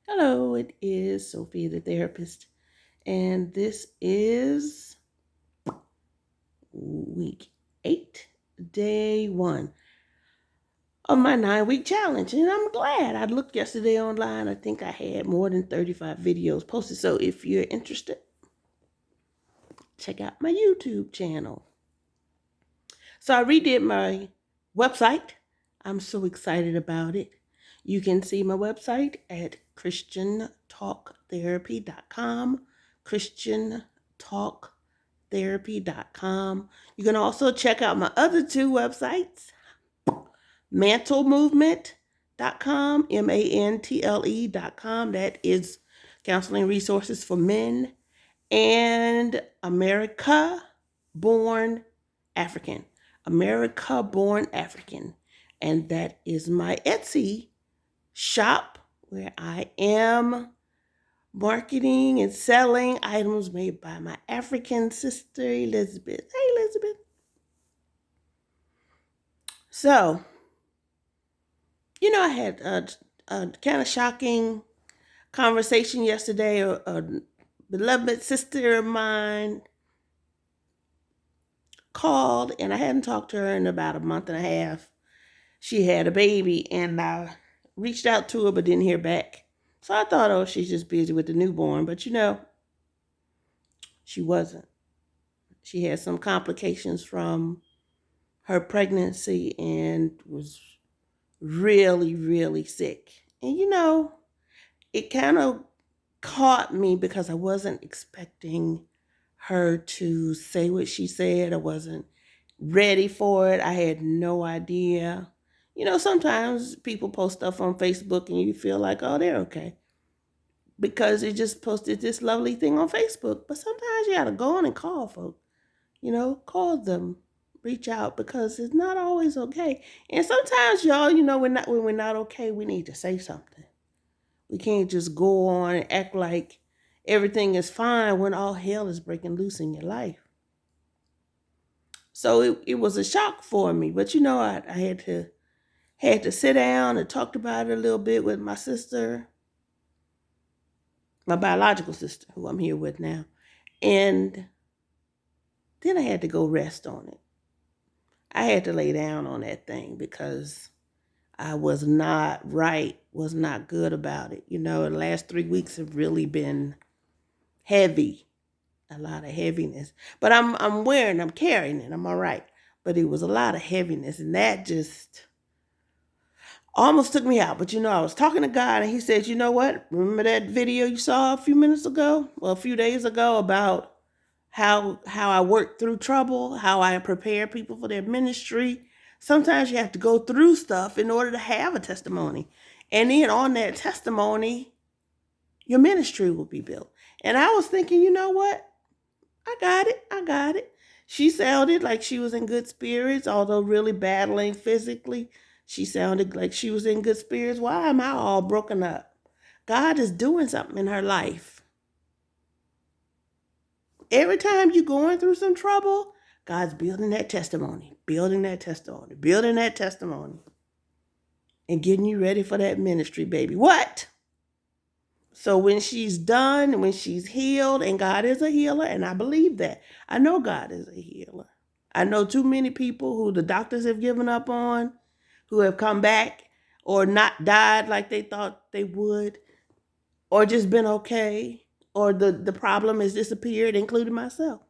Hello, it is Sophie the therapist, and this is week 8, day 1 of my 9-week challenge. And I'm glad. I looked yesterday online. I think I had more than 35 videos posted. So if you're interested, check out my YouTube channel. So I redid my website. I'm so excited about it. You can see my website at christiantalktherapy.com, christiantalktherapy.com. You can also check out my other 2 websites, mantlemovement.com, mantle.com. That is counseling resources for men, and America Born African. America Born African. And that is my Etsy shop where I am marketing and selling items made by my African sister, Elizabeth. Hey, Elizabeth. So, I had a kind of shocking conversation yesterday. A beloved sister of mine called, and I hadn't talked to her in about a month and a half. She had a baby, and I reached out to her but didn't hear back. So I thought, oh, she's just busy with the newborn. But she wasn't. She had some complications from her pregnancy and was really, really sick. And it kind of caught me because I wasn't expecting her to say what she said. I wasn't ready for it. I had no idea. Sometimes people post stuff on Facebook and you feel like, oh, they're okay, because they just posted this lovely thing on Facebook. But sometimes you got to go on and call folks, call them, reach out, because it's not always okay. And sometimes, y'all, when we're not okay, we need to say something. We can't just go on and act like everything is fine when all hell is breaking loose in your life. So it was a shock for me. But I had to sit down and talk about it a little bit with my sister, my biological sister, who I'm here with now. And then I had to go rest on it. I had to lay down on that thing because I was not right, was not good about it. The last 3 weeks have really been heavy, a lot of heaviness. But I'm carrying it. I'm all right. But it was a lot of heaviness, and that just almost took me out. But I was talking to God, and he said, you know what? Remember that video you saw a few days ago about how I work through trouble, how I prepare people for their ministry. Sometimes you have to go through stuff in order to have a testimony. And then on that testimony, your ministry will be built. And I was thinking, you know what? I got it. She sounded like she was in good spirits, although really battling physically. She sounded like she was in good spirits. Why am I all broken up? God is doing something in her life. Every time you're going through some trouble, God's building that testimony, and getting you ready for that ministry, baby. What? So when she's done, when she's healed, and God is a healer, and I believe that. I know God is a healer. I know too many people who the doctors have given up on, who have come back or not died like they thought they would, or just been okay, or the problem has disappeared, including myself.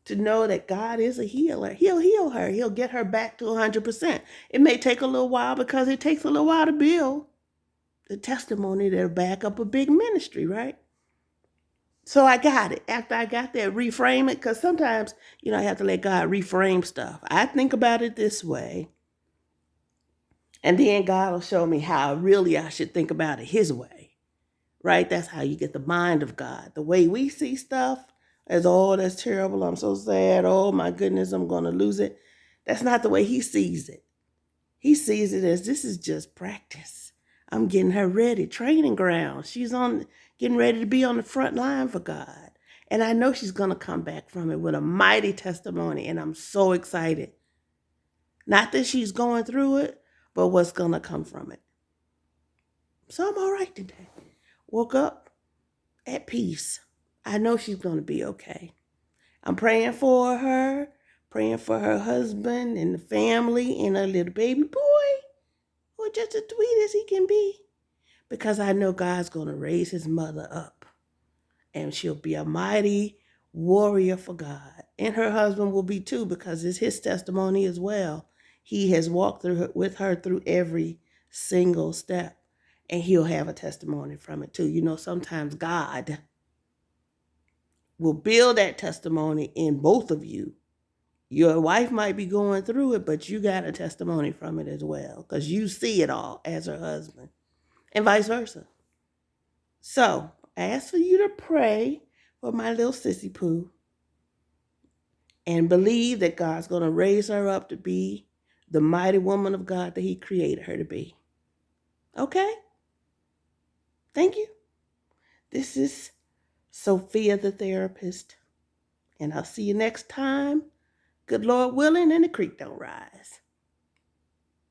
To know that God is a healer. He'll heal her. He'll get her back to 100%. It may take a little while because it takes a little while to build the testimony that'll back up a big ministry, right? So I got it. After I got that, reframe it, because sometimes, I have to let God reframe stuff. I think about it this way, and then God will show me how really I should think about it his way, right? That's how you get the mind of God. The way we see stuff as, oh, that's terrible, I'm so sad, oh my goodness, I'm going to lose it. That's not the way he sees it. He sees it as, this is just practice. I'm getting her ready, training ground. She's getting ready to be on the front line for God. And I know she's going to come back from it with a mighty testimony, and I'm so excited. Not that she's going through it, but what's going to come from it. So I'm all right today. woke up at peace. I know she's going to be okay. I'm praying for her, praying for her husband and the family and her little baby boy, who's just as sweet as he can be, because I know God's going to raise his mother up, and she'll be a mighty warrior for God. And her husband will be too, because it's his testimony as well. He has walked with her through every single step, and he'll have a testimony from it too. You know, sometimes God will build that testimony in both of you. Your wife might be going through it, but you got a testimony from it as well, because you see it all as her husband, and vice versa. So I ask for you to pray for my little sissy poo and believe that God's going to raise her up to be the mighty woman of God that he created her to be. Okay? Thank you. This is Sophia the therapist, and I'll see you next time. Good Lord willing, and the creek don't rise.